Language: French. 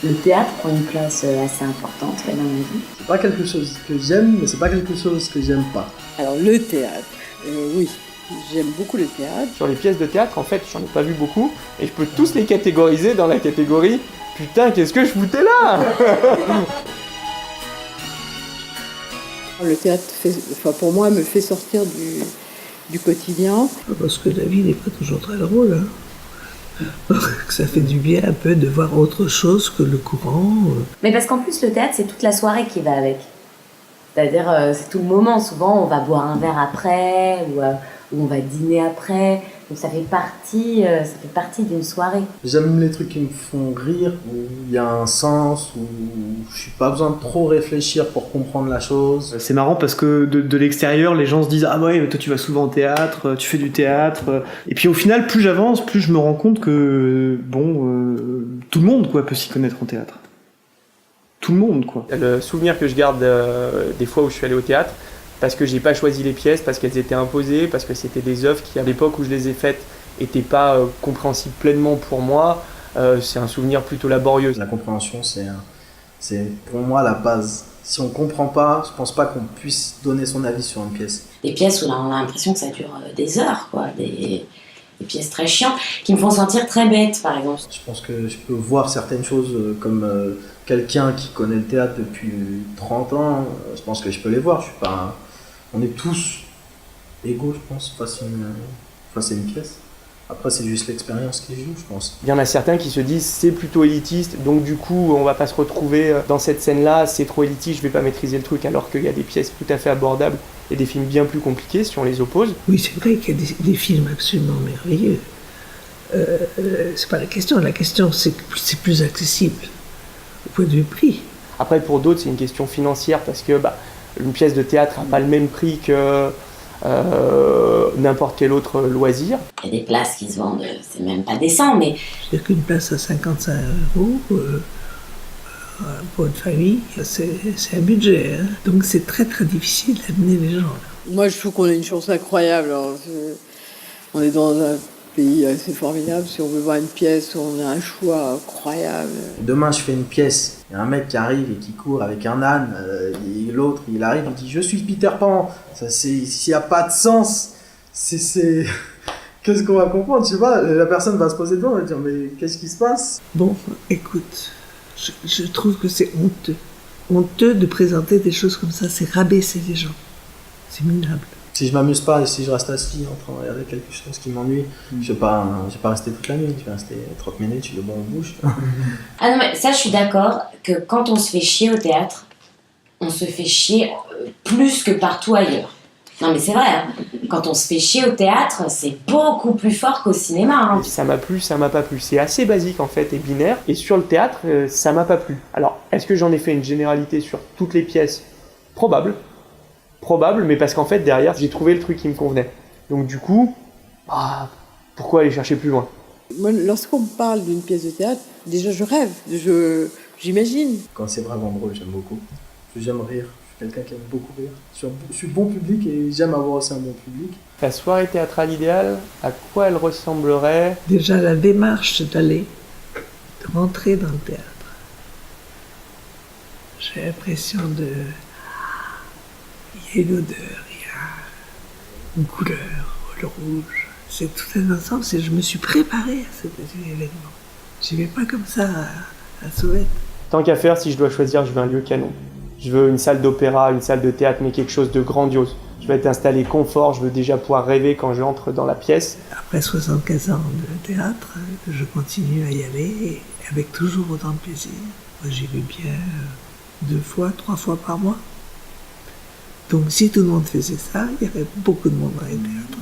Le théâtre prend une place assez importante dans ma vie. C'est pas quelque chose que j'aime, mais c'est pas quelque chose que j'aime pas. Alors le théâtre, oui, j'aime beaucoup le théâtre. Sur les pièces de théâtre, en fait, j'en ai pas vu beaucoup, et je peux tous les catégoriser dans la catégorie « Putain, qu'est-ce que je foutais là ?» Le théâtre, pour moi, me fait sortir du quotidien. Parce que la vie n'est pas toujours très drôle. Hein. Que ça fait du bien un peu de voir autre chose que le courant. Mais parce qu'en plus, le théâtre, c'est toute la soirée qui va avec. C'est-à-dire, c'est tout le moment. Souvent, on va boire un verre après, ou on va dîner après. Donc ça fait partie d'une soirée. J'aime les trucs qui me font rire, où il y a un sens, où je n'ai pas besoin de trop réfléchir pour comprendre la chose. C'est marrant parce que de l'extérieur, les gens se disent « Ah ouais, mais toi tu vas souvent au théâtre, tu fais du théâtre. » Et puis au final, plus j'avance, plus je me rends compte que, tout le monde peut s'y connaître en théâtre. Tout le monde, quoi. Le souvenir que je garde des fois où je suis allé au théâtre, parce que j'ai pas choisi les pièces, parce qu'elles étaient imposées, parce que c'était des œuvres qui, à l'époque où je les ai faites, n'étaient pas compréhensibles pleinement pour moi, c'est un souvenir plutôt laborieux. La compréhension, c'est pour moi la base. Si on comprend pas, je pense pas qu'on puisse donner son avis sur une pièce. Des pièces où on a l'impression que ça dure des heures, quoi. Des pièces très chiantes, qui me font sentir très bête, par exemple. Je pense que je peux voir certaines choses comme quelqu'un qui connaît le théâtre depuis 30 ans, je pense que je peux les voir. Je suis pas... On est tous égaux, je pense, face à une pièce. Après, c'est juste l'expérience qui joue, je pense. Il y en a certains qui se disent c'est plutôt élitiste, donc du coup on va pas se retrouver dans cette scène-là, c'est trop élitiste, je vais pas maîtriser le truc, alors qu'il y a des pièces tout à fait abordables et des films bien plus compliqués si on les oppose. Oui, c'est vrai qu'il y a des films absolument merveilleux. C'est pas la question c'est que c'est plus accessible au point de vue prix. Après pour d'autres c'est une question financière parce que une pièce de théâtre n'a pas le même prix que n'importe quel autre loisir. Il y a des places qui se vendent, c'est même pas décent, mais... C'est qu'une place à 55 € pour une famille, c'est un budget. Hein. Donc c'est très très difficile d'amener les gens. Là. Moi je trouve qu'on a une chance incroyable. On est dans un pays assez formidable. Si on veut voir une pièce, on a un choix incroyable. Demain je fais une pièce, il y a un mec qui arrive et qui court avec un âne, et l'autre il arrive et dit « Je suis Peter Pan ». S'il n'y a pas de sens, c'est... Qu'est-ce qu'on va comprendre? Je sais pas, la personne va se poser devant et va dire « Mais qu'est-ce qui se passe ?» Bon, écoute, je trouve que c'est honteux. Honteux de présenter des choses comme ça, c'est rabaisser les gens. C'est minable. Si je m'amuse pas et si je reste assis en train de regarder quelque chose qui m'ennuie, je vais pas rester toute la nuit, je vais rester 30 minutes, je le bon en bouche. Ah non, mais ça, je suis d'accord que quand on se fait chier au théâtre, on se fait chier plus que partout ailleurs. Non, mais c'est vrai, hein. Quand on se fait chier au théâtre, c'est beaucoup plus fort qu'au cinéma. Hein. Ça m'a plu, ça m'a pas plu. C'est assez basique en fait et binaire. Et sur le théâtre, ça m'a pas plu. Alors, est-ce que j'en ai fait une généralité sur toutes les pièces? Probable, mais parce qu'en fait, derrière, j'ai trouvé le truc qui me convenait. Donc du coup, pourquoi aller chercher plus loin? Moi, lorsqu'on me parle d'une pièce de théâtre, déjà je rêve, j'imagine. Quand c'est vraiment drôle, j'aime beaucoup. J'aime rire, je suis quelqu'un qui aime beaucoup rire. Je suis bon public et j'aime avoir aussi un bon public. La soirée théâtrale idéale, à quoi elle ressemblerait? Déjà la démarche de rentrer dans le théâtre. J'ai l'impression il y a une odeur, il y a une couleur, le rouge. C'est tout un ensemble, je me suis préparée à cet événement. Je ne vais pas comme ça à Sauvette. Tant qu'à faire, si je dois choisir, je veux un lieu canon. Je veux une salle d'opéra, une salle de théâtre, mais quelque chose de grandiose. Je veux être installé confort, je veux déjà pouvoir rêver quand j'entre dans la pièce. Après 75 ans de théâtre, je continue à y aller avec toujours autant de plaisir. Moi, j'y vais bien 2 fois, 3 fois par mois. Donc si tout le monde faisait ça, il y aurait beaucoup de monde dans les théâtres.